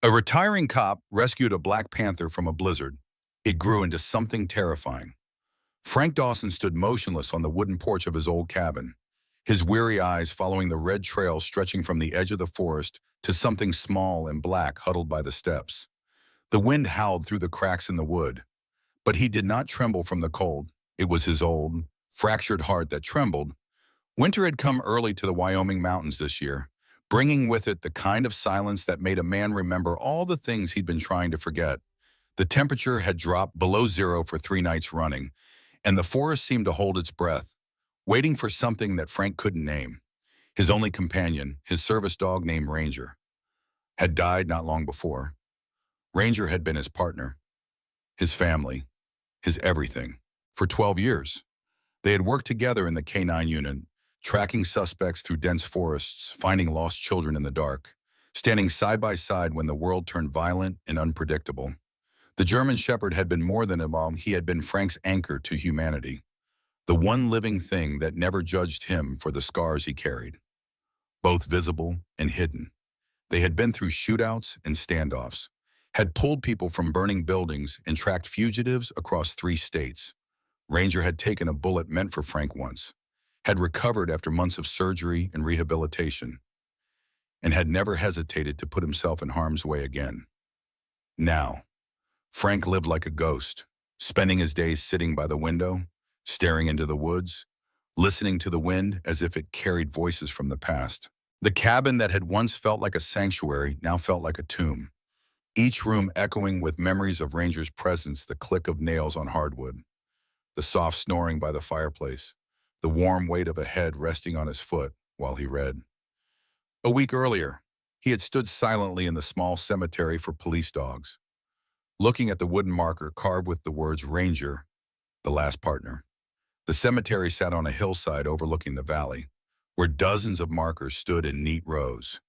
A retiring cop rescued a Black Panther from a blizzard. It grew into something terrifying. Frank Dawson stood motionless on the wooden porch of his old cabin, his weary eyes following the red trail stretching from the edge of the forest to something small and black huddled by the steps. The wind howled through the cracks in the wood, but he did not tremble from the cold. It was his old, fractured heart that trembled. Winter had come early to the Wyoming mountains this year, bringing with it the kind of silence that made a man remember all the things he'd been trying to forget. The temperature had dropped below zero for 3 nights running, and the forest seemed to hold its breath, waiting for something that Frank couldn't name. His only companion, his service dog named Ranger, had died not long before. Ranger had been his partner, his family, his everything. For 12 years, they had worked together in the K-9 unit, tracking suspects through dense forests, finding lost children in the dark, standing side by side when the world turned violent and unpredictable. The German Shepherd had been more than a mom. He had been Frank's anchor to humanity, the one living thing that never judged him for the scars he carried, both visible and hidden. They had been through shootouts and standoffs, had pulled people from burning buildings and tracked fugitives across 3 states. Ranger had taken a bullet meant for Frank once, had recovered after months of surgery and rehabilitation, and had never hesitated to put himself in harm's way again. Now, Frank lived like a ghost, spending his days sitting by the window, staring into the woods, listening to the wind as if it carried voices from the past. The cabin that had once felt like a sanctuary now felt like a tomb, each room echoing with memories of Ranger's presence, the click of nails on hardwood, the soft snoring by the fireplace, the warm weight of a head resting on his foot while he read. A week earlier, he had stood silently in the small cemetery for police dogs, looking at the wooden marker carved with the words Ranger, the last partner. The cemetery sat on a hillside overlooking the valley, where dozens of markers stood in neat rows,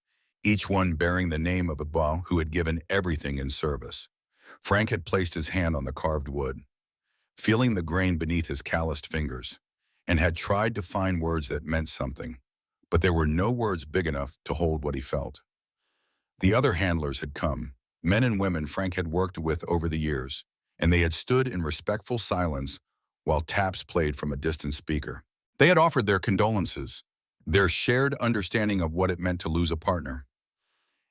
each one bearing the name of a boy who had given everything in service. Frank had placed his hand on the carved wood, feeling the grain beneath his calloused fingers, and had tried to find words that meant something, but there were no words big enough to hold what he felt. The other handlers had come, men and women Frank had worked with over the years, and they had stood in respectful silence while taps played from a distant speaker. They had offered their condolences, their shared understanding of what it meant to lose a partner.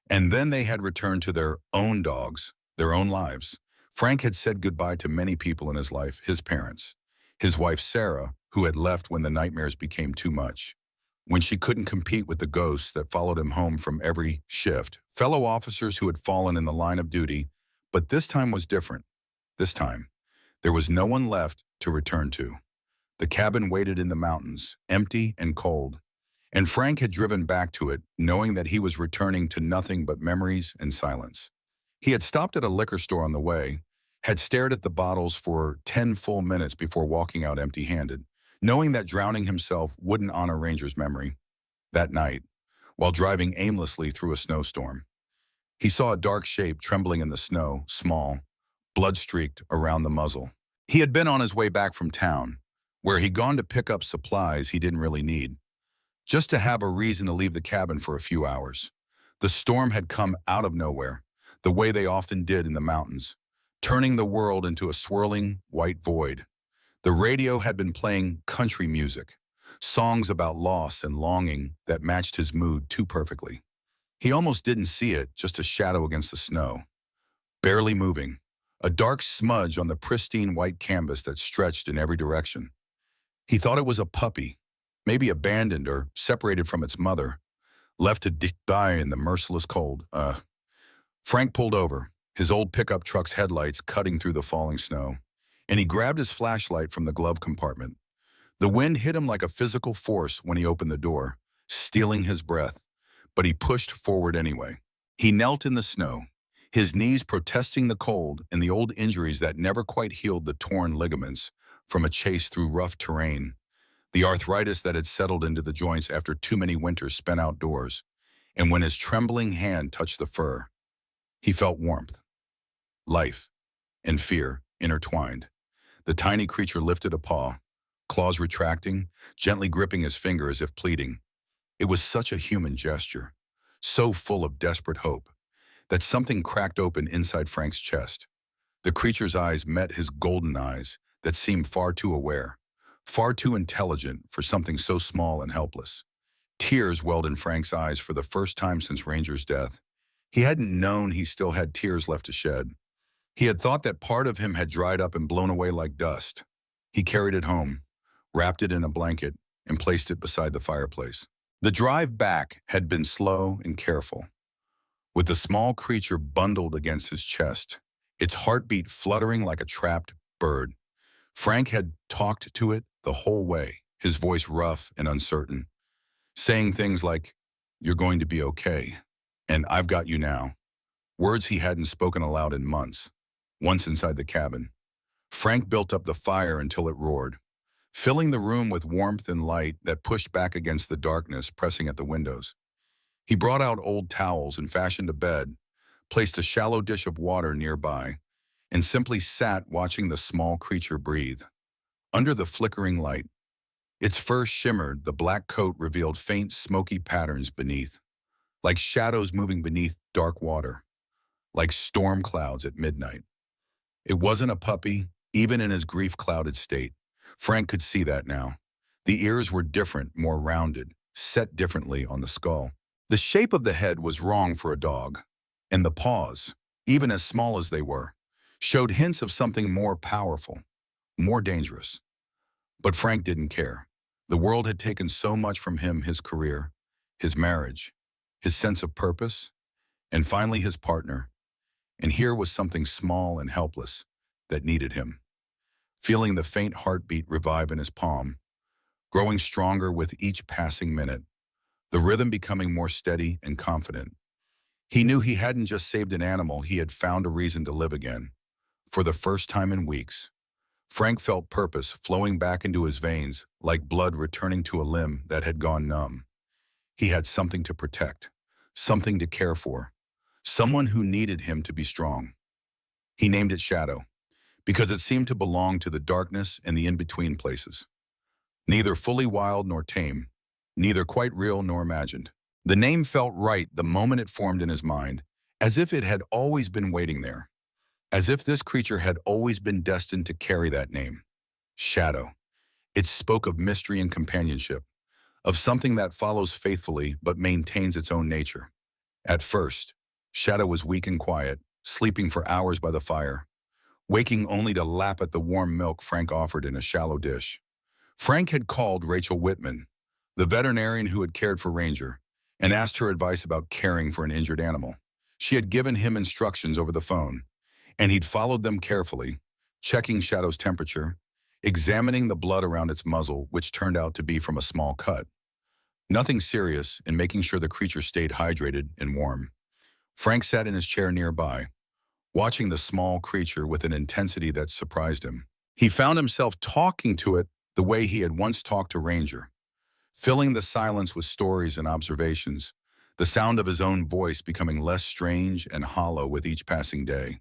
And then they had returned to their own dogs, their own lives. Frank had said goodbye to many people in his life, his parents, his wife Sarah, who had left when the nightmares became too much, when she couldn't compete with the ghosts that followed him home from every shift, fellow officers who had fallen in the line of duty. But this time was different. This time, there was no one left to return to. The cabin waited in the mountains, empty and cold, and Frank had driven back to it, knowing that he was returning to nothing but memories and silence. He had stopped at a liquor store on the way, had stared at the bottles for 10 full minutes before walking out empty-handed, knowing that drowning himself wouldn't honor Ranger's memory. That night, while driving aimlessly through a snowstorm, he saw a dark shape trembling in the snow, small, blood-streaked around the muzzle. He had been on his way back from town, where he'd gone to pick up supplies he didn't really need, just to have a reason to leave the cabin for a few hours. The storm had come out of nowhere, the way they often did in the mountains, turning the world into a swirling white void. The radio had been playing country music, songs about loss and longing that matched his mood too perfectly. He almost didn't see it, just a shadow against the snow, barely moving, a dark smudge on the pristine white canvas that stretched in every direction. He thought it was a puppy, maybe abandoned or separated from its mother, left to die in the merciless cold. Frank pulled over, his old pickup truck's headlights cutting through the falling snow, and he grabbed his flashlight from the glove compartment. The wind hit him like a physical force when he opened the door, stealing his breath, but he pushed forward anyway. He knelt in the snow, his knees protesting the cold and the old injuries that never quite healed, the torn ligaments from a chase through rough terrain, the arthritis that had settled into the joints after too many winters spent outdoors. And when his trembling hand touched the fur, he felt warmth, life, and fear intertwined. The tiny creature lifted a paw, claws retracting, gently gripping his finger as if pleading. It was such a human gesture, so full of desperate hope. that something cracked open inside Frank's chest. The creature's eyes met his golden eyes that seemed far too aware, far too intelligent for something so small and helpless. Tears welled in Frank's eyes for the first time since Ranger's death. He hadn't known he still had tears left to shed. He had thought that part of him had dried up and blown away like dust. He carried it home, wrapped it in a blanket, and placed it beside the fireplace. The drive back had been slow and careful, with the small creature bundled against his chest, its heartbeat fluttering like a trapped bird. Frank had talked to it the whole way, his voice rough and uncertain, saying things like, "You're going to be okay," and "I've got you now." Words he hadn't spoken aloud in months. Once inside the cabin, Frank built up the fire until it roared, filling the room with warmth and light that pushed back against the darkness pressing at the windows. He brought out old towels and fashioned a bed, placed a shallow dish of water nearby, and simply sat watching the small creature breathe. Under the flickering light, its fur shimmered, the black coat revealed faint smoky patterns beneath, like shadows moving beneath dark water, like storm clouds at midnight. It wasn't a puppy, even in his grief-clouded state. Frank could see that now. The ears were different, more rounded, set differently on the skull. The shape of the head was wrong for a dog, and the paws, even as small as they were, showed hints of something more powerful, more dangerous. But Frank didn't care. The world had taken so much from him, his career, his marriage, his sense of purpose, and finally his partner. And here was something small and helpless that needed him. Feeling the faint heartbeat revive in his palm, growing stronger with each passing minute, the rhythm becoming more steady and confident. He knew he hadn't just saved an animal, he had found a reason to live again. For the first time in weeks, Frank felt purpose flowing back into his veins, like blood returning to a limb that had gone numb. He had something to protect, something to care for, someone who needed him to be strong. He named it Shadow, because it seemed to belong to the darkness and the in-between places. Neither fully wild nor tame, neither quite real nor imagined. The name felt right the moment it formed in his mind, as if it had always been waiting there, as if this creature had always been destined to carry that name. Shadow. It spoke of mystery and companionship, of something that follows faithfully but maintains its own nature. At first, Shadow was weak and quiet, sleeping for hours by the fire, waking only to lap at the warm milk Frank offered in a shallow dish. Frank had called Rachel Whitman, the veterinarian who had cared for Ranger, and asked her advice about caring for an injured animal. She had given him instructions over the phone, and he'd followed them carefully, checking Shadow's temperature, examining the blood around its muzzle, which turned out to be from a small cut. Nothing serious, and making sure the creature stayed hydrated and warm. Frank sat in his chair nearby, watching the small creature with an intensity that surprised him. He found himself talking to it the way he had once talked to Ranger, filling the silence with stories and observations, the sound of his own voice becoming less strange and hollow with each passing day.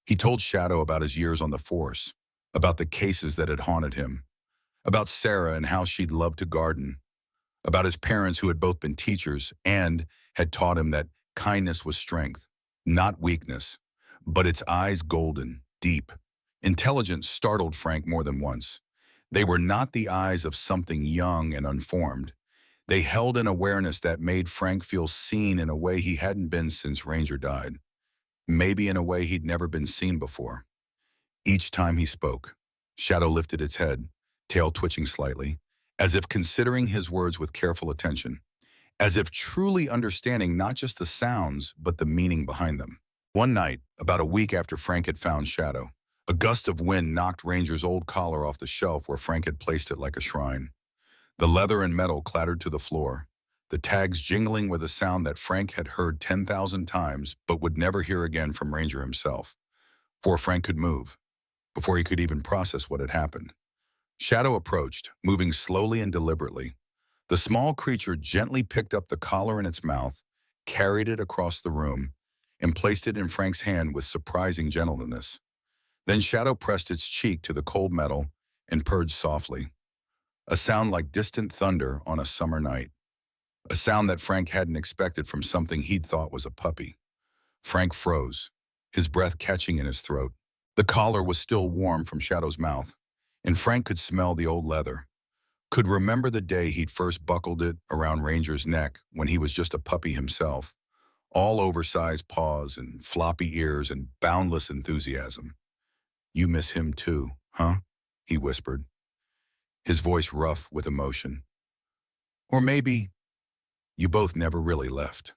He told Shadow about his years on the force, about the cases that had haunted him, about Sarah and how she'd loved to garden, about his parents who had both been teachers and had taught him that kindness was strength, not weakness, but its eyes golden, deep. Intelligence startled Frank more than once. They were not the eyes of something young and unformed. They held an awareness that made Frank feel seen in a way he hadn't been since Ranger died. Maybe in a way he'd never been seen before. Each time he spoke, Shadow lifted its head, tail twitching slightly, as if considering his words with careful attention, as if truly understanding not just the sounds, but the meaning behind them. One night, about a week after Frank had found Shadow, a gust of wind knocked Ranger's old collar off the shelf where Frank had placed it like a shrine. The leather and metal clattered to the floor, the tags jingling with a sound that Frank had heard 10,000 times but would never hear again from Ranger himself. Before Frank could move, before he could even process what had happened, Shadow approached, moving slowly and deliberately. The small creature gently picked up the collar in its mouth, carried it across the room, and placed it in Frank's hand with surprising gentleness. Then Shadow pressed its cheek to the cold metal and purred softly, a sound like distant thunder on a summer night, a sound that Frank hadn't expected from something he'd thought was a puppy. Frank froze, his breath catching in his throat. The collar was still warm from Shadow's mouth, and Frank could smell the old leather, could remember the day he'd first buckled it around Ranger's neck when he was just a puppy himself, all oversized paws and floppy ears and boundless enthusiasm. "You miss him too, huh?" he whispered, his voice rough with emotion. "Or maybe you both never really left."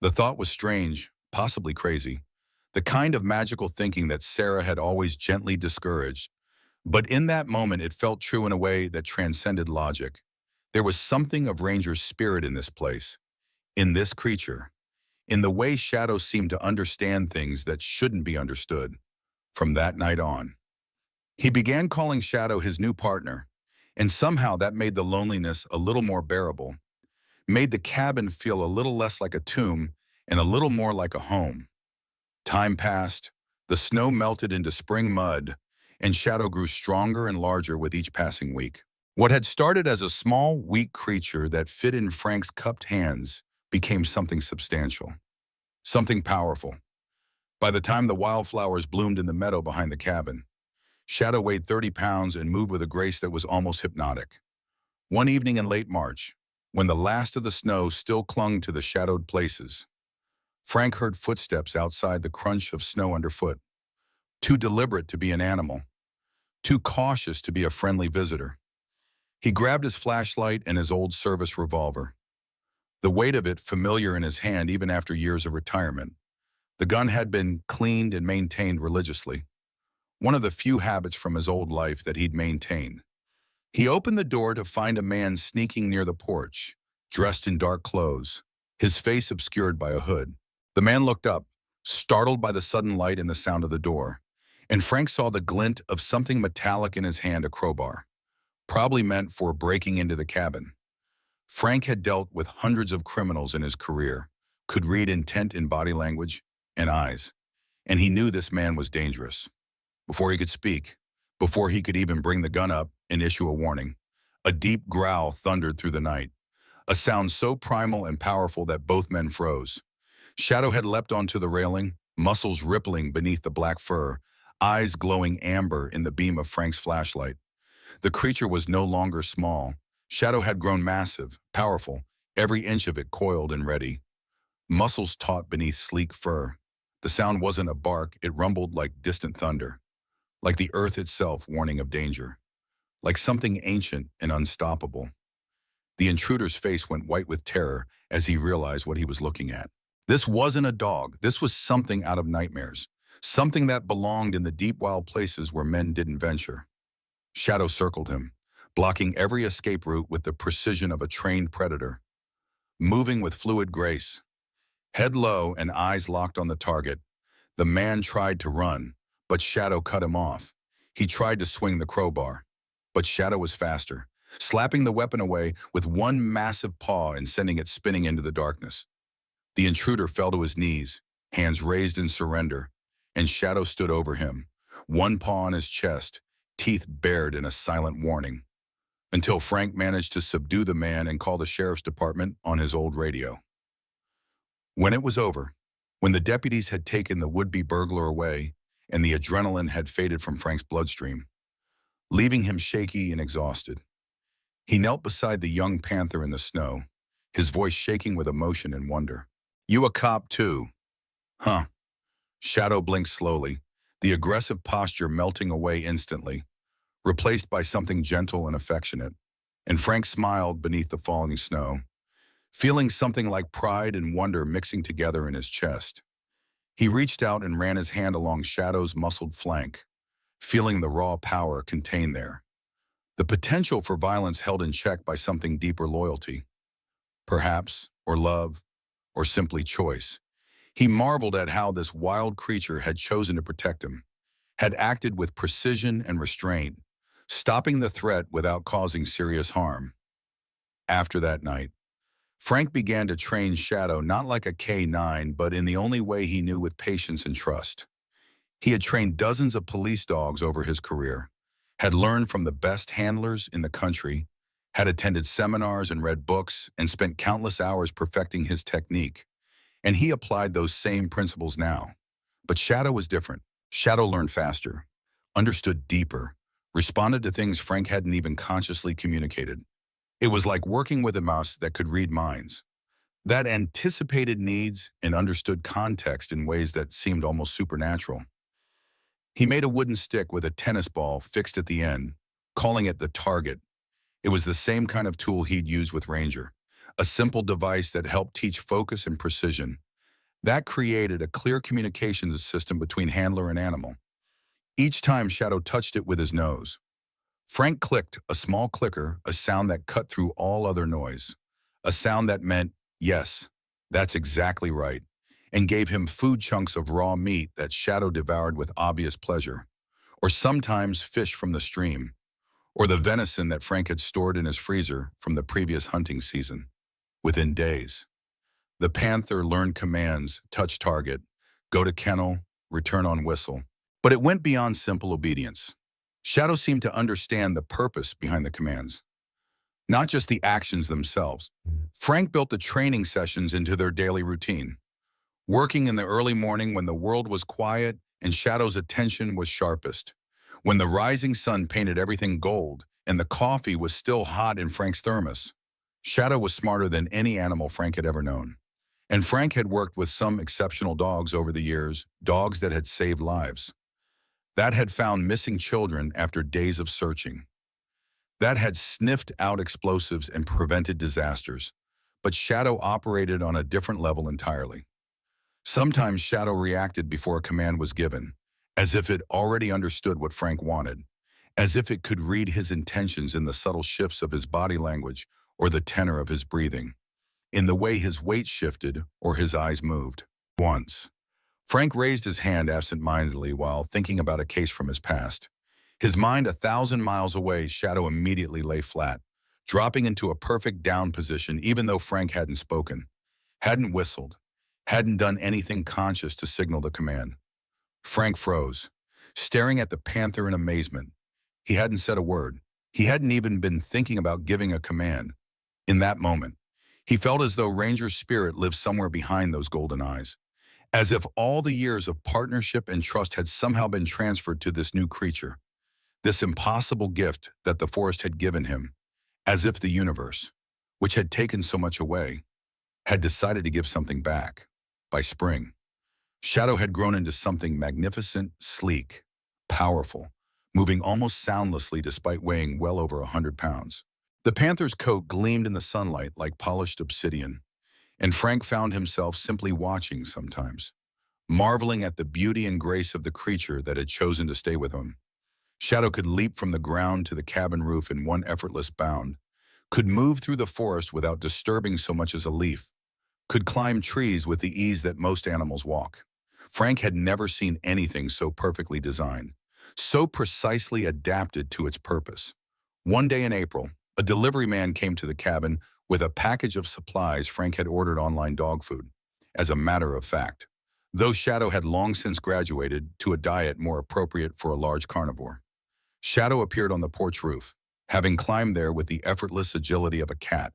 The thought was strange, possibly crazy, the kind of magical thinking that Sarah had always gently discouraged. But in that moment, it felt true in a way that transcended logic. There was something of Ranger's spirit in this place, in this creature, in the way Shadow seemed to understand things that shouldn't be understood. From that night on, he began calling Shadow his new partner, and somehow that made the loneliness a little more bearable, made the cabin feel a little less like a tomb and a little more like a home. Time passed, the snow melted into spring mud, and Shadow grew stronger and larger with each passing week. What had started as a small, weak creature that fit in Frank's cupped hands became something substantial, something powerful. By the time the wildflowers bloomed in the meadow behind the cabin, Shadow weighed 30 pounds and moved with a grace that was almost hypnotic. One evening in late March, when the last of the snow still clung to the shadowed places, Frank heard footsteps outside, the crunch of snow underfoot. Too deliberate to be an animal, too cautious to be a friendly visitor. He grabbed his flashlight and his old service revolver, the weight of it familiar in his hand even after years of retirement. The gun had been cleaned and maintained religiously, one of the few habits from his old life that he'd maintained. He opened the door to find a man sneaking near the porch, dressed in dark clothes, his face obscured by a hood. The man looked up, startled by the sudden light and the sound of the door, and Frank saw the glint of something metallic in his hand, a crowbar, probably meant for breaking into the cabin. Frank had dealt with hundreds of criminals in his career, could read intent in body language and eyes, and he knew this man was dangerous. Before he could speak, before he could even bring the gun up and issue a warning, a deep growl thundered through the night, a sound so primal and powerful that both men froze. Shadow had leapt onto the railing, muscles rippling beneath the black fur, eyes glowing amber in the beam of Frank's flashlight. The creature was no longer small. Shadow had grown massive, powerful, every inch of it coiled and ready, muscles taut beneath sleek fur. The sound wasn't a bark, it rumbled like distant thunder, like the earth itself warning of danger, like something ancient and unstoppable. The intruder's face went white with terror as he realized what he was looking at. This wasn't a dog, this was something out of nightmares, something that belonged in the deep wild places where men didn't venture. Shadow circled him, blocking every escape route with the precision of a trained predator. Moving with fluid grace, head low and eyes locked on the target, the man tried to run, but Shadow cut him off. He tried to swing the crowbar, but Shadow was faster, slapping the weapon away with one massive paw and sending it spinning into the darkness. The intruder fell to his knees, hands raised in surrender, and Shadow stood over him, one paw on his chest, teeth bared in a silent warning, until Frank managed to subdue the man and call the sheriff's department on his old radio. When it was over, when the deputies had taken the would-be burglar away and the adrenaline had faded from Frank's bloodstream, leaving him shaky and exhausted, he knelt beside the young panther in the snow, his voice shaking with emotion and wonder. "You a cop too? Huh?" Shadow blinked slowly, the aggressive posture melting away instantly, replaced by something gentle and affectionate, and Frank smiled beneath the falling snow, feeling something like pride and wonder mixing together in his chest. He reached out and ran his hand along Shadow's muscled flank, feeling the raw power contained there, the potential for violence held in check by something deeper, loyalty, perhaps, or love, or simply choice. He marveled at how this wild creature had chosen to protect him, had acted with precision and restraint, stopping the threat without causing serious harm. After that night, Frank began to train Shadow not like a K9, but in the only way he knew, with patience and trust. He had trained dozens of police dogs over his career, had learned from the best handlers in the country, had attended seminars and read books, and spent countless hours perfecting his technique. and he applied those same principles now. But Shadow was different. Shadow learned faster, understood deeper, responded to things Frank hadn't even consciously communicated. It was like working with a mouse that could read minds, that anticipated needs and understood context in ways that seemed almost supernatural. He made a wooden stick with a tennis ball fixed at the end, calling it the target. It was the same kind of tool he'd used with Ranger, a simple device that helped teach focus and precision. That created a clear communications system between handler and animal. Each time Shadow touched it with his nose, Frank clicked a small clicker, a sound that cut through all other noise, a sound that meant, yes, that's exactly right, and gave him food chunks of raw meat that Shadow devoured with obvious pleasure, or sometimes fish from the stream, or the venison that Frank had stored in his freezer from the previous hunting season. Within days, the panther learned commands: touch target, go to kennel, return on whistle. But it went beyond simple obedience. Shadow seemed to understand the purpose behind the commands, not just the actions themselves. Frank built the training sessions into their daily routine, working in the early morning when the world was quiet and Shadow's attention was sharpest, when the rising sun painted everything gold and the coffee was still hot in Frank's thermos. Shadow was smarter than any animal Frank had ever known. And Frank had worked with some exceptional dogs over the years, dogs that had saved lives, that had found missing children after days of searching, that had sniffed out explosives and prevented disasters. But Shadow operated on a different level entirely. Sometimes Shadow reacted before a command was given, as if it already understood what Frank wanted, as if it could read his intentions in the subtle shifts of his body language or the tenor of his breathing, in the way his weight shifted or his eyes moved. Once, Frank raised his hand absent-mindedly while thinking about a case from his past. His mind 1,000 miles away, Shadow immediately lay flat, dropping into a perfect down position even though Frank hadn't spoken, hadn't whistled, hadn't done anything conscious to signal the command. Frank froze, staring at the panther in amazement. He hadn't said a word. He hadn't even been thinking about giving a command. In that moment, he felt as though Ranger's spirit lived somewhere behind those golden eyes, as if all the years of partnership and trust had somehow been transferred to this new creature, this impossible gift that the forest had given him, as if the universe, which had taken so much away, had decided to give something back. By spring, Shadow had grown into something magnificent, sleek, powerful, moving almost soundlessly despite weighing well over 100 pounds. The panther's coat gleamed in the sunlight like polished obsidian, and Frank found himself simply watching sometimes, marveling at the beauty and grace of the creature that had chosen to stay with him. Shadow could leap from the ground to the cabin roof in one effortless bound, could move through the forest without disturbing so much as a leaf, could climb trees with the ease that most animals walk. Frank had never seen anything so perfectly designed, so precisely adapted to its purpose. One day in April, a delivery man came to the cabin with a package of supplies Frank had ordered online dog food. As a matter of fact, though Shadow had long since graduated to a diet more appropriate for a large carnivore. Shadow appeared on the porch roof, having climbed there with the effortless agility of a cat,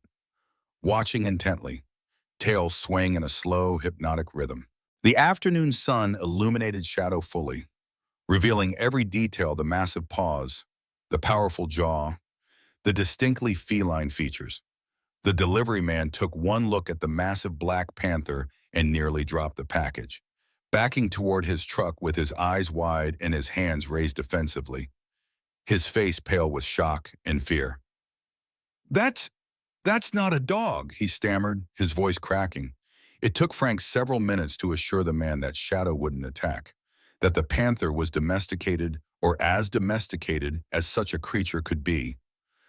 watching intently, tail swaying in a slow, hypnotic rhythm. The afternoon sun illuminated Shadow fully, revealing every detail: the massive paws, the powerful jaw, the distinctly feline features. The delivery man took one look at the massive Black Panther and nearly dropped the package, backing toward his truck with his eyes wide and his hands raised defensively, his face pale with shock and fear. That's not a dog," he stammered, his voice cracking. It took Frank several minutes to assure the man that Shadow wouldn't attack, that the panther was domesticated, or as domesticated as such a creature could be.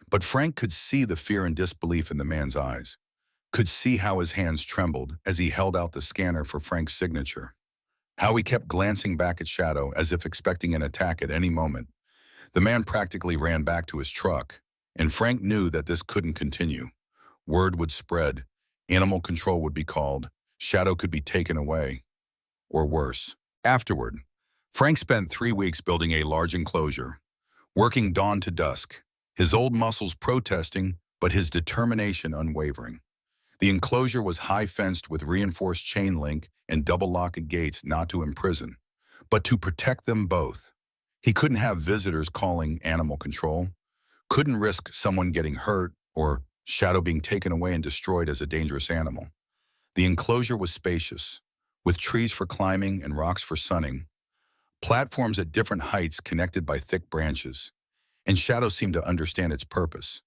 But Frank could see the fear and disbelief in the man's eyes, could see how his hands trembled as he held out the scanner for Frank's signature, how he kept glancing back at Shadow as if expecting an attack at any moment. The man practically ran back to his truck, and Frank knew that this couldn't continue. Word would spread, animal control would be called, Shadow could be taken away, or worse. Afterward, Frank spent 3 weeks building a large enclosure, working dawn to dusk, his old muscles protesting, but his determination unwavering. The enclosure was high-fenced with reinforced chain link and double-locked gates not to imprison, but to protect them both. He couldn't have visitors calling animal control, couldn't risk someone getting hurt or Shadow being taken away and destroyed as a dangerous animal. The enclosure was spacious, with trees for climbing and rocks for sunning, platforms at different heights connected by thick branches, and Shadow seemed to understand its purpose,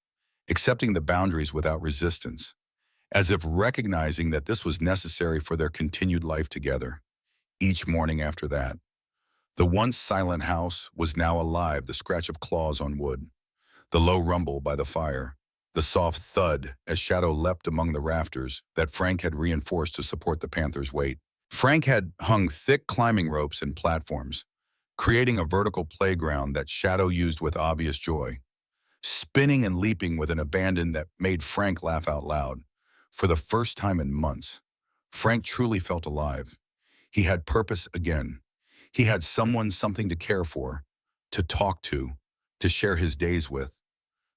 accepting the boundaries without resistance, as if recognizing that this was necessary for their continued life together. Each morning after that, the once silent house was now alive, the scratch of claws on wood, the low rumble by the fire, the soft thud as Shadow leapt among the rafters that Frank had reinforced to support the panther's weight. Frank had hung thick climbing ropes and platforms, creating a vertical playground that Shadow used with obvious joy, spinning and leaping with an abandon that made Frank laugh out loud. For the first time in months, Frank truly felt alive. He had purpose again. He had someone, something to care for, to talk to share his days with.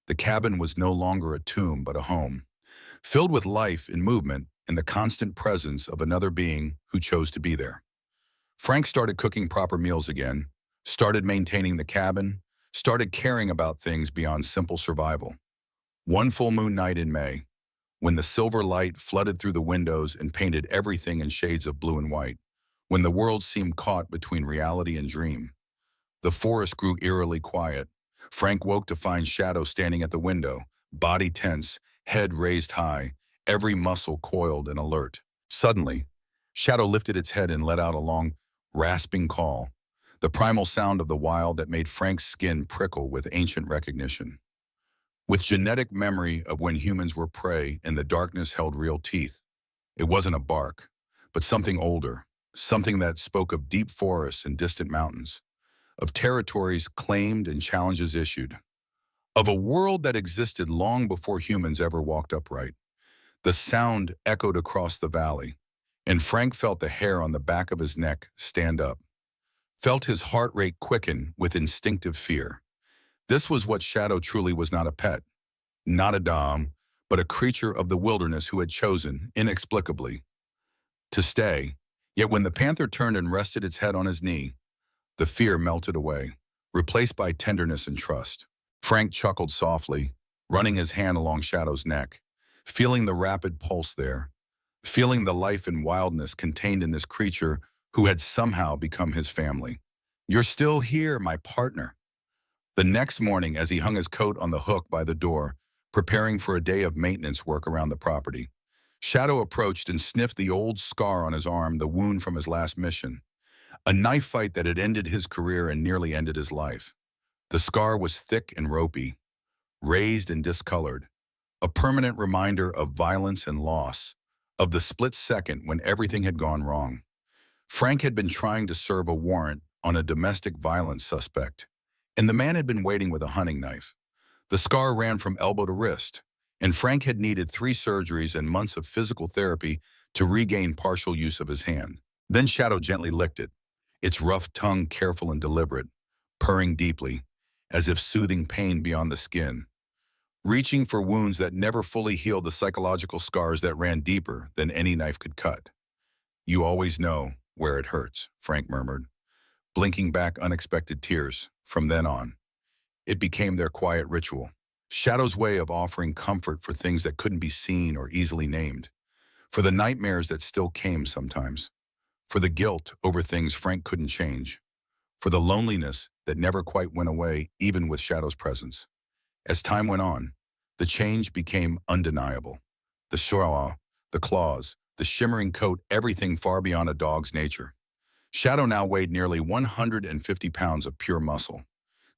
The cabin was no longer a tomb but a home, filled with life and movement and the constant presence of another being who chose to be there. Frank started cooking proper meals again, started maintaining the cabin, started caring about things beyond simple survival. One full moon night in May, when the silver light flooded through the windows and painted everything in shades of blue and white, when the world seemed caught between reality and dream, the forest grew eerily quiet. Frank woke to find Shadow standing at the window, body tense, head raised high, every muscle coiled and alert. Suddenly, Shadow lifted its head and let out a long, rasping call, the primal sound of the wild that made Frank's skin prickle with ancient recognition. With genetic memory of when humans were prey and the darkness held real teeth, it wasn't a bark, but something older, something that spoke of deep forests and distant mountains, of territories claimed and challenges issued, of a world that existed long before humans ever walked upright. The sound echoed across the valley, and Frank felt the hair on the back of his neck stand up, felt his heart rate quicken with instinctive fear. This was what Shadow truly was, not a pet, not a dom, but a creature of the wilderness who had chosen, inexplicably, to stay. Yet when the panther turned and rested its head on his knee, the fear melted away, replaced by tenderness and trust. Frank chuckled softly, running his hand along Shadow's neck, feeling the rapid pulse there, feeling the life and wildness contained in this creature who had somehow become his family. "You're still here, my partner." The next morning, as he hung his coat on the hook by the door, preparing for a day of maintenance work around the property, Shadow approached and sniffed the old scar on his arm, the wound from his last mission, a knife fight that had ended his career and nearly ended his life. The scar was thick and ropey, raised and discolored, a permanent reminder of violence and loss, of the split second when everything had gone wrong. Frank had been trying to serve a warrant on a domestic violence suspect, and the man had been waiting with a hunting knife. The scar ran from elbow to wrist, and Frank had needed 3 surgeries and months of physical therapy to regain partial use of his hand. Then Shadow gently licked it, its rough tongue careful and deliberate, purring deeply, as if soothing pain beyond the skin, reaching for wounds that never fully healed, the psychological scars that ran deeper than any knife could cut. "You always know where it hurts," Frank murmured, blinking back unexpected tears. From then on, it became their quiet ritual, Shadow's way of offering comfort for things that couldn't be seen or easily named, for the nightmares that still came sometimes, for the guilt over things Frank couldn't change, for the loneliness that never quite went away even with Shadow's presence. As time went on, the change became undeniable. The straw, the claws, the shimmering coat, everything far beyond a dog's nature. Shadow now weighed nearly 150 pounds of pure muscle,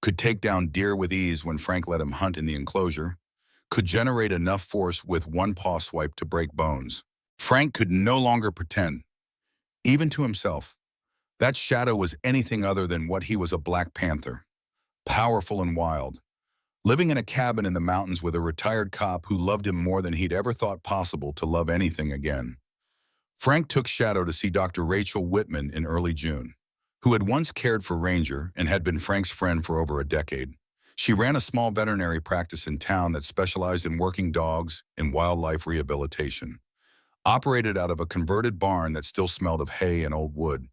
could take down deer with ease when Frank let him hunt in the enclosure, could generate enough force with one paw swipe to break bones. Frank could no longer pretend, even to himself, that Shadow was anything other than what he was: a Black Panther, powerful and wild, living in a cabin in the mountains with a retired cop who loved him more than he'd ever thought possible to love anything again. Frank took Shadow to see Dr. Rachel Whitman in early June, who had once cared for Ranger and had been Frank's friend for over a decade. She ran a small veterinary practice in town that specialized in working dogs and wildlife rehabilitation. operated out of a converted barn that still smelled of hay and old wood.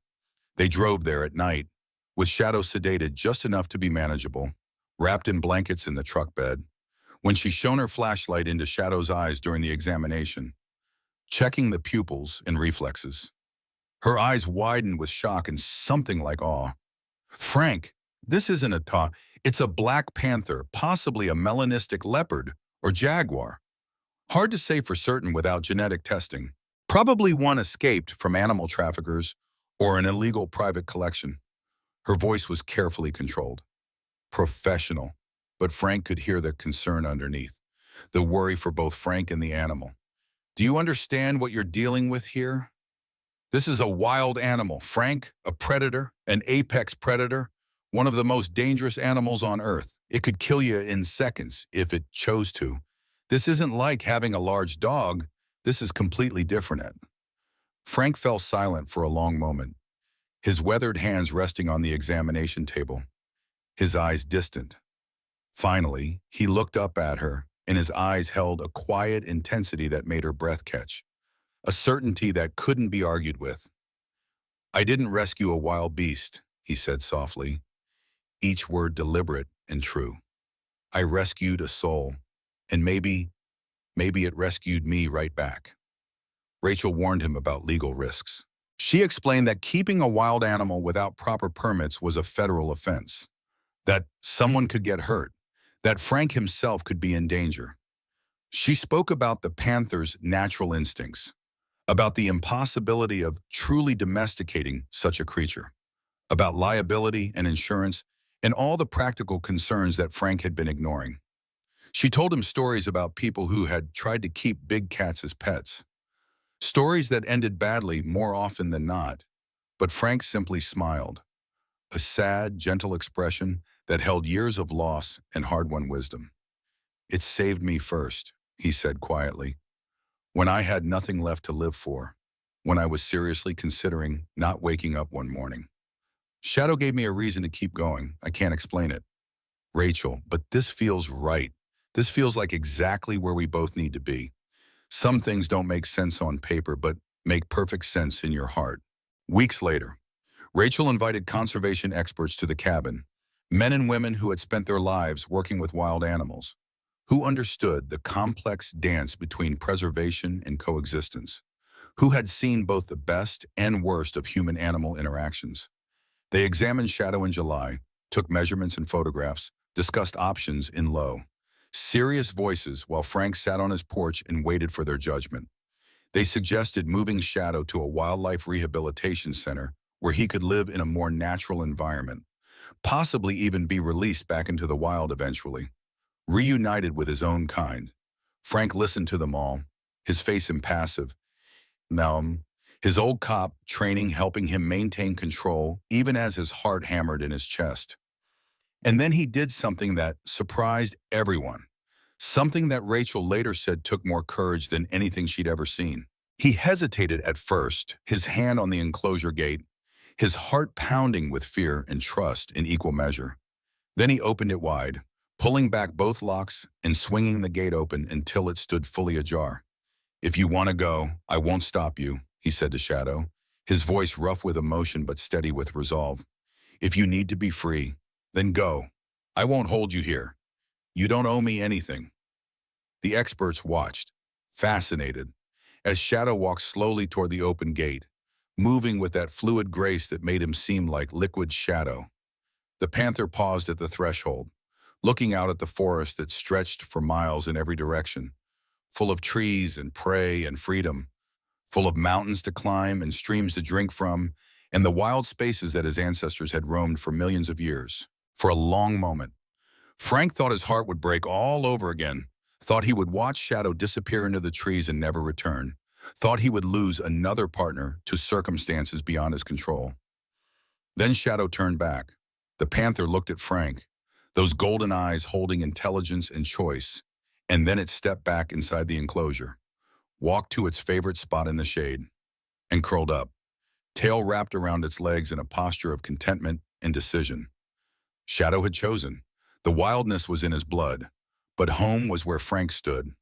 They drove there at night, with Shadow sedated just enough to be manageable, wrapped in blankets in the truck bed. When she shone her flashlight into Shadow's eyes during the examination, checking the pupils and reflexes, her eyes widened with shock and something like awe. "Frank, this isn't a it's a Black Panther, possibly a melanistic leopard or jaguar. Hard to say for certain without genetic testing. Probably one escaped from animal traffickers or an illegal private collection." Her voice was carefully controlled, professional, but Frank could hear the concern underneath, the worry for both Frank and the animal. "Do you understand what you're dealing with here? This is a wild animal, Frank, a predator, an apex predator, one of the most dangerous animals on Earth. It could kill you in seconds if it chose to. This isn't like having a large dog. This is completely different." Frank fell silent for a long moment, his weathered hands resting on the examination table, his eyes distant. Finally, he looked up at her, and his eyes held a quiet intensity that made her breath catch, a certainty that couldn't be argued with. "I didn't rescue a wild beast," he said softly, each word deliberate and true. "I rescued a soul, and maybe it rescued me right back." Rachel warned him about legal risks. She explained that keeping a wild animal without proper permits was a federal offense, that someone could get hurt, that Frank himself could be in danger. She spoke about the panther's natural instincts, about the impossibility of truly domesticating such a creature, about liability and insurance, and all the practical concerns that Frank had been ignoring. She told him stories about people who had tried to keep big cats as pets, stories that ended badly more often than not, but Frank simply smiled, a sad, gentle expression that held years of loss and hard-won wisdom. "It saved me first," he said quietly, "when I had nothing left to live for, when I was seriously considering not waking up one morning. Shadow gave me a reason to keep going. I can't explain it, Rachel, but this feels right. This feels like exactly where we both need to be. Some things don't make sense on paper, but make perfect sense in your heart." Weeks later, Rachel invited conservation experts to the cabin, men and women who had spent their lives working with wild animals, who understood the complex dance between preservation and coexistence, who had seen both the best and worst of human-animal interactions. They examined Shadow in July, took measurements and photographs, discussed options in low, serious voices while Frank sat on his porch and waited for their judgment. They suggested moving Shadow to a wildlife rehabilitation center where he could live in a more natural environment, possibly even be released back into the wild eventually, reunited with his own kind. Frank listened to them all, his face impassive, numb, his old cop training helping him maintain control even as his heart hammered in his chest. And then he did something that surprised everyone, something that Rachel later said took more courage than anything she'd ever seen. He hesitated at first, his hand on the enclosure gate, his heart pounding with fear and trust in equal measure. Then he opened it wide, pulling back both locks and swinging the gate open until it stood fully ajar. "If you want to go, I won't stop you," he said to Shadow, his voice rough with emotion but steady with resolve. "If you need to be free, then go. I won't hold you here. You don't owe me anything." The experts watched, fascinated, as Shadow walked slowly toward the open gate, moving with that fluid grace that made him seem like liquid shadow. The panther paused at the threshold, looking out at the forest that stretched for miles in every direction, full of trees and prey and freedom, full of mountains to climb and streams to drink from, and the wild spaces that his ancestors had roamed for millions of years. For a long moment, Frank thought his heart would break all over again, thought he would watch Shadow disappear into the trees and never return, thought he would lose another partner to circumstances beyond his control. Then Shadow turned back. The panther looked at Frank, those golden eyes holding intelligence and choice, and then it stepped back inside the enclosure, walked to its favorite spot in the shade, and curled up, tail wrapped around its legs in a posture of contentment and decision. Shadow had chosen. The wildness was in his blood, but home was where Frank stood.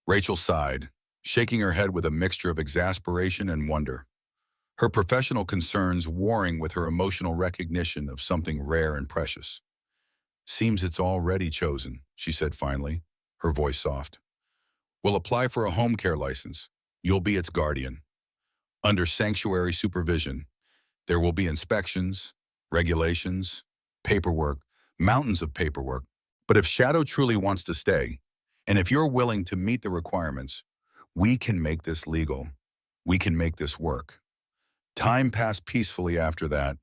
Rachel sighed. shaking her head with a mixture of exasperation and wonder, her professional concerns warring with her emotional recognition of something rare and precious. "Seems it's already chosen," she said finally, her voice soft. "We'll apply for a home care license. You'll be its guardian. Under sanctuary supervision, there will be inspections, regulations, paperwork, mountains of paperwork. But if Shadow truly wants to stay, and if you're willing to meet the requirements, we can make this legal. We can make this work." Time passed peacefully after that,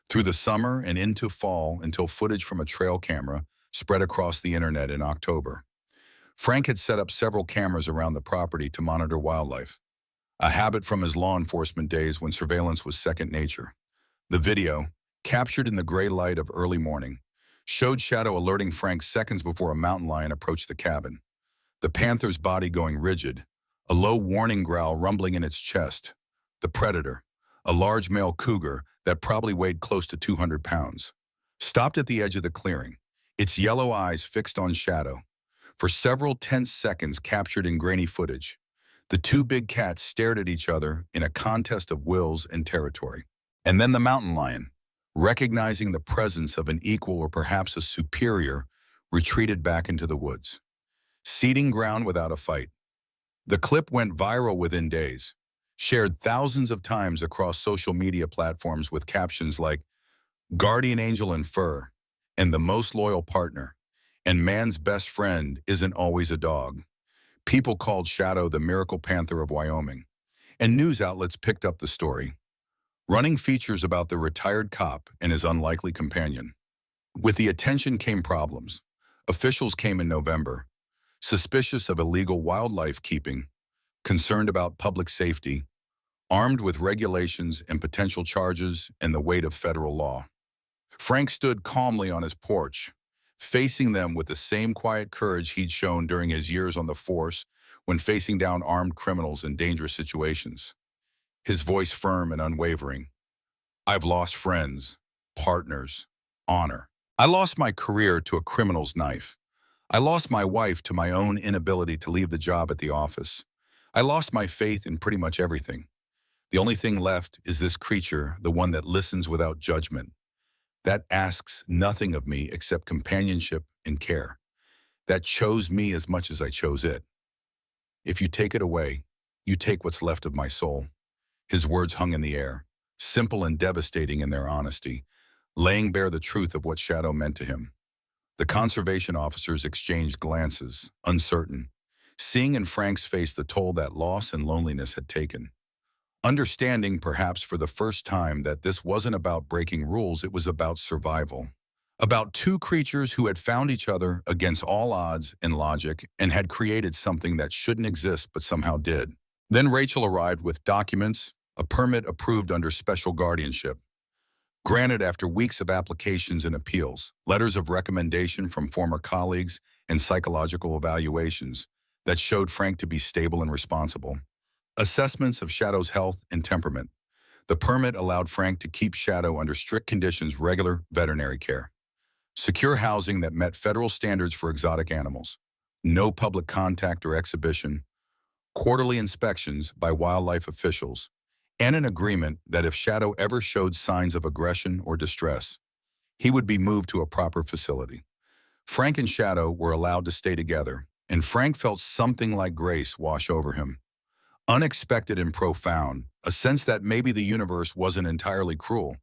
through the summer and into fall until footage from a trail camera spread across the internet in October. Frank had set up several cameras around the property to monitor wildlife, a habit from his law enforcement days when surveillance was second nature. The video, captured in the gray light of early morning, showed Shadow alerting Frank seconds before a mountain lion approached the cabin, the panther's body going rigid, a low warning growl rumbling in its chest. The predator, a large male cougar that probably weighed close to 200 pounds, stopped at the edge of the clearing, its yellow eyes fixed on Shadow. For several tense seconds captured in grainy footage, the two big cats stared at each other in a contest of wills and territory. And then the mountain lion, recognizing the presence of an equal or perhaps a superior, retreated back into the woods, ceding ground without a fight. The clip went viral within days, shared thousands of times across social media platforms with captions like "Guardian Angel in Fur" and "The Most Loyal Partner," and "Man's Best Friend Isn't Always a Dog." People called Shadow the Miracle Panther of Wyoming, and news outlets picked up the story, running features about the retired cop and his unlikely companion. With the attention came problems. Officials came in November, suspicious of illegal wildlife keeping, concerned about public safety, armed with regulations and potential charges and the weight of federal law. Frank stood calmly on his porch, facing them with the same quiet courage he'd shown during his years on the force when facing down armed criminals in dangerous situations. His voice firm and unwavering. "I've lost friends, partners, honor. I lost my career to a criminal's knife. I lost my wife to my own inability to leave the job at the office. I lost my faith in pretty much everything. The only thing left is this creature, the one that listens without judgment, that asks nothing of me except companionship and care, that chose me as much as I chose it. If you take it away, you take what's left of my soul." His words hung in the air, simple and devastating in their honesty, laying bare the truth of what Shadow meant to him. The conservation officers exchanged glances, uncertain, seeing in Frank's face the toll that loss and loneliness had taken. Understanding, perhaps for the first time, that this wasn't about breaking rules, it was about survival. About two creatures who had found each other against all odds and logic and had created something that shouldn't exist but somehow did. Then Rachel arrived with documents, a permit approved under special guardianship, granted after weeks of applications and appeals, letters of recommendation from former colleagues, and psychological evaluations that showed Frank to be stable and responsible. Assessments of Shadow's health and temperament. The permit allowed Frank to keep Shadow under strict conditions, regular veterinary care, secure housing that met federal standards for exotic animals, no public contact or exhibition, quarterly inspections by wildlife officials, and an agreement that if Shadow ever showed signs of aggression or distress, he would be moved to a proper facility. Frank and Shadow were allowed to stay together, and Frank felt something like grace wash over him. Unexpected and profound, a sense that maybe the universe wasn't entirely cruel,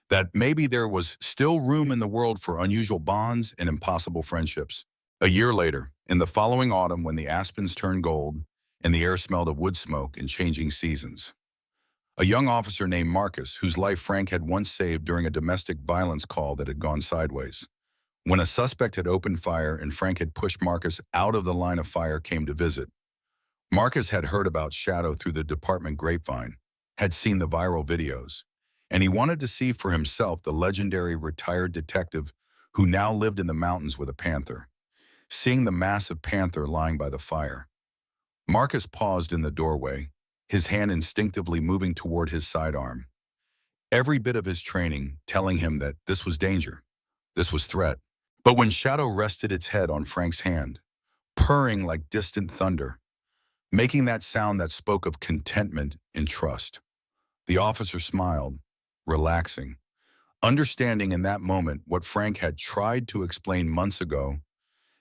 that maybe there was still room in the world for unusual bonds and impossible friendships. A year later, in the following autumn when the aspens turned gold and the air smelled of wood smoke and changing seasons, a young officer named Marcus, whose life Frank had once saved during a domestic violence call that had gone sideways, when a suspect had opened fire and Frank had pushed Marcus out of the line of fire, came to visit. Marcus had heard about Shadow through the department grapevine, had seen the viral videos, and he wanted to see for himself the legendary retired detective who now lived in the mountains with a panther. Seeing the massive panther lying by the fire, Marcus paused in the doorway, his hand instinctively moving toward his sidearm. Every bit of his training telling him that this was danger, this was threat. But when Shadow rested its head on Frank's hand, purring like distant thunder, making that sound that spoke of contentment and trust. The officer smiled, relaxing, understanding in that moment what Frank had tried to explain months ago,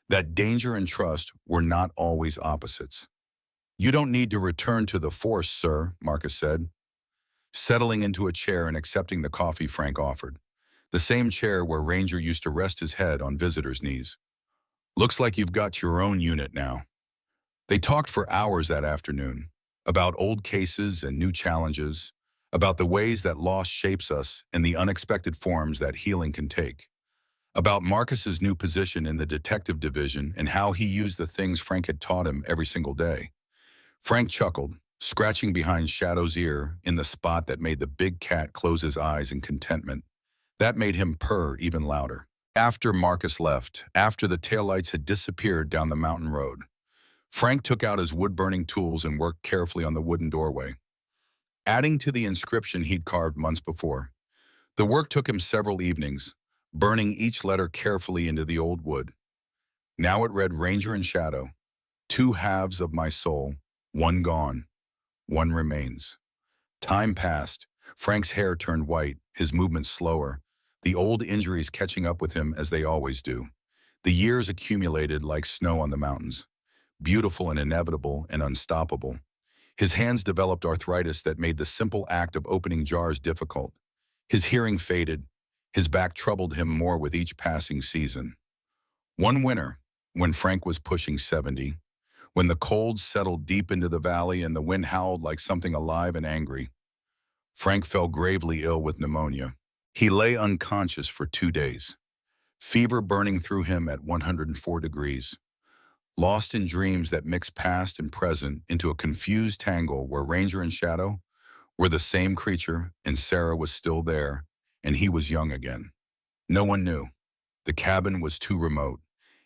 that danger and trust were not always opposites. "You don't need to return to the force, sir," Marcus said, settling into a chair and accepting the coffee Frank offered, the same chair where Ranger used to rest his head on visitors' knees. "Looks like you've got your own unit now." They talked for hours that afternoon, about old cases and new challenges, about the ways that loss shapes us and the unexpected forms that healing can take, about Marcus's new position in the detective division and how he used the things Frank had taught him every single day. Frank chuckled, scratching behind Shadow's ear in the spot that made the big cat close his eyes in contentment. That made him purr even louder. After Marcus left, after the taillights had disappeared down the mountain road, Frank took out his wood-burning tools and worked carefully on the wooden doorway, adding to the inscription he'd carved months before. The work took him several evenings, burning each letter carefully into the old wood. Now it read Ranger and Shadow, two halves of my soul, one gone, one remains. Time passed. Frank's hair turned white, his movements slower, the old injuries catching up with him as they always do. The years accumulated like snow on the mountains, beautiful and inevitable and unstoppable. His hands developed arthritis that made the simple act of opening jars difficult. His hearing faded. His back troubled him more with each passing season. One winter, when Frank was pushing 70, when the cold settled deep into the valley and the wind howled like something alive and angry, Frank fell gravely ill with pneumonia. He lay unconscious for 2 days, fever burning through him at 104 degrees. Lost in dreams that mixed past and present into a confused tangle where Ranger and Shadow were the same creature and Sarah was still there and he was young again. No one knew. The cabin was too remote,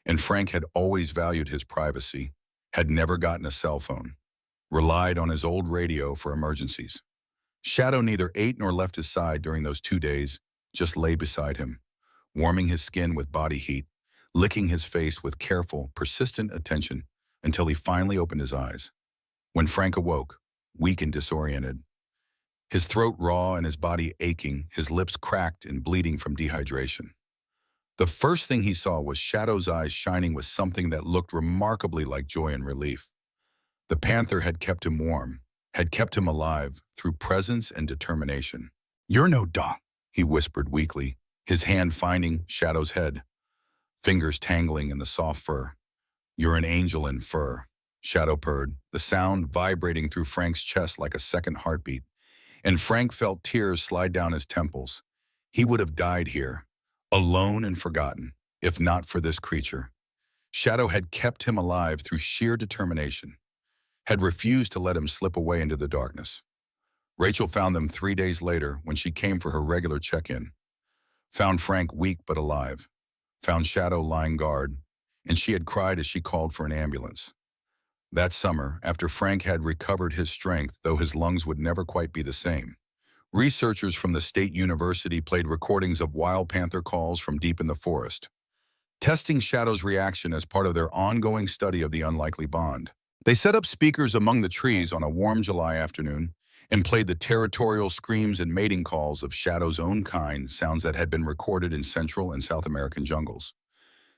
and Frank had always valued his privacy, had never gotten a cell phone, relied on his old radio for emergencies. Shadow neither ate nor left his side during those 2 days, just lay beside him, warming his skin with body heat, licking his face with careful, persistent attention until he finally opened his eyes. When Frank awoke, weak and disoriented, his throat raw and his body aching, his lips cracked and bleeding from dehydration, the first thing he saw was Shadow's eyes shining with something that looked remarkably like joy and relief. The panther had kept him warm, had kept him alive through presence and determination. "You're no dog," he whispered weakly, his hand finding Shadow's head, fingers tangling in the soft fur. "You're an angel in fur," Shadow purred, the sound vibrating through Frank's chest like a second heartbeat, and Frank felt tears slide down his temples. He would have died here, alone and forgotten, if not for this creature. Shadow had kept him alive through sheer determination, had refused to let him slip away into the darkness. Rachel found them 3 days later when she came for her regular check-in. Found Frank weak but alive. Found Shadow lying guard, and she had cried as she called for an ambulance. That summer, after Frank had recovered his strength, though his lungs would never quite be the same, researchers from the state university played recordings of wild panther calls from deep in the forest, testing Shadow's reaction as part of their ongoing study of the unlikely bond. They set up speakers among the trees on a warm July afternoon and played the territorial screams and mating calls of Shadow's own kind, sounds that had been recorded in Central and South American jungles,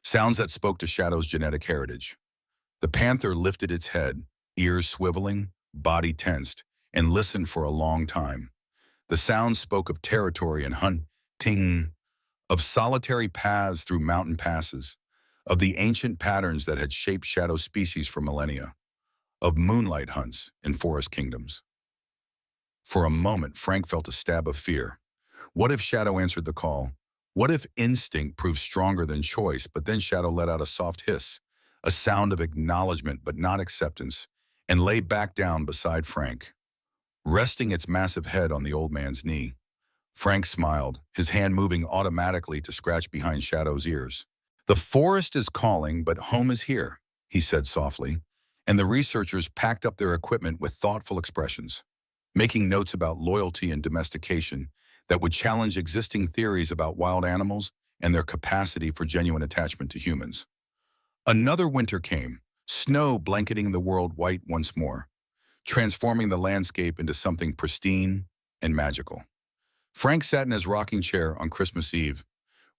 sounds that spoke to Shadow's genetic heritage. The panther lifted its head, ears swiveling, body tensed, and listened for a long time. The sounds spoke of territory and hunting, of solitary paths through mountain passes, of the ancient patterns that had shaped Shadow species for millennia, of moonlight hunts in forest kingdoms. For a moment, Frank felt a stab of fear. What if Shadow answered the call? What if instinct proved stronger than choice? But then Shadow let out a soft hiss, a sound of acknowledgement but not acceptance, and lay back down beside Frank, resting its massive head on the old man's knee. Frank smiled, his hand moving automatically to scratch behind Shadow's ears. "The forest is calling, but home is here," he said softly, and the researchers packed up their equipment with thoughtful expressions, making notes about loyalty and domestication that would challenge existing theories about wild animals and their capacity for genuine attachment to humans. Another winter came, snow blanketing the world white once more, transforming the landscape into something pristine and magical. Frank sat in his rocking chair on Christmas Eve,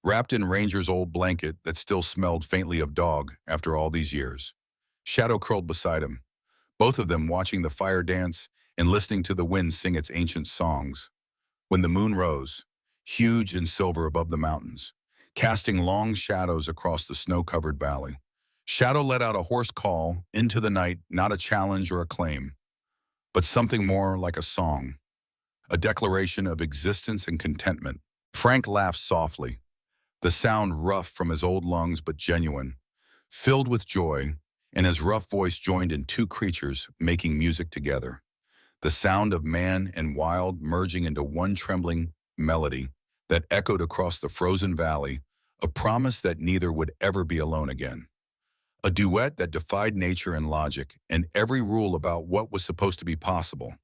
wrapped in Ranger's old blanket that still smelled faintly of dog after all these years. Shadow curled beside him, both of them watching the fire dance and listening to the wind sing its ancient songs. When the moon rose, huge and silver above the mountains, casting long shadows across the snow-covered valley, Shadow let out a hoarse call into the night, not a challenge or a claim, but something more like a song, a declaration of existence and contentment. Frank laughed softly, the sound rough from his old lungs but genuine, filled with joy, and his rough voice joined in two creatures making music together. The sound of man and wild merging into one trembling melody that echoed across the frozen valley, a promise that neither would ever be alone again. A duet that defied nature and logic and every rule about what was supposed to be possible.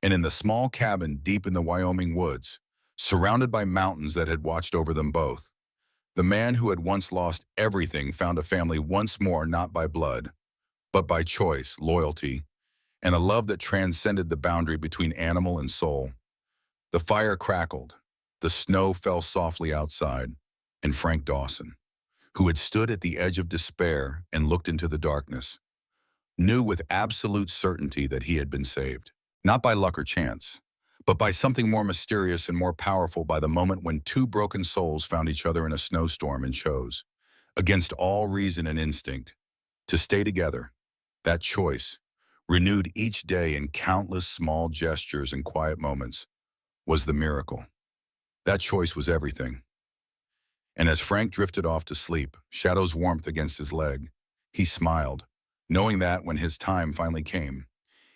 And in the small cabin deep in the Wyoming woods, surrounded by mountains that had watched over them both, the man who had once lost everything found a family once more, not by blood, but by choice, loyalty, and a love that transcended the boundary between animal and soul. The fire crackled, the snow fell softly outside, and Frank Dawson, who had stood at the edge of despair and looked into the darkness, knew with absolute certainty that he had been saved. Not by luck or chance, but by something more mysterious and more powerful, by the moment when two broken souls found each other in a snowstorm and chose, against all reason and instinct, to stay together. That choice, renewed each day in countless small gestures and quiet moments, was the miracle. That choice was everything. And as Frank drifted off to sleep, Shadow's warmth against his leg, he smiled, knowing that when his time finally came,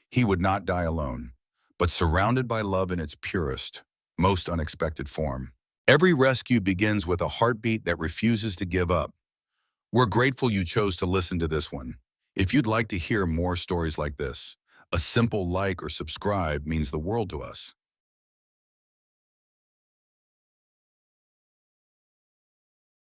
he would not die alone, but surrounded by love in its purest, most unexpected form. Every rescue begins with a heartbeat that refuses to give up. We're grateful you chose to listen to this one. If you'd like to hear more stories like this, a simple like or subscribe means the world to us.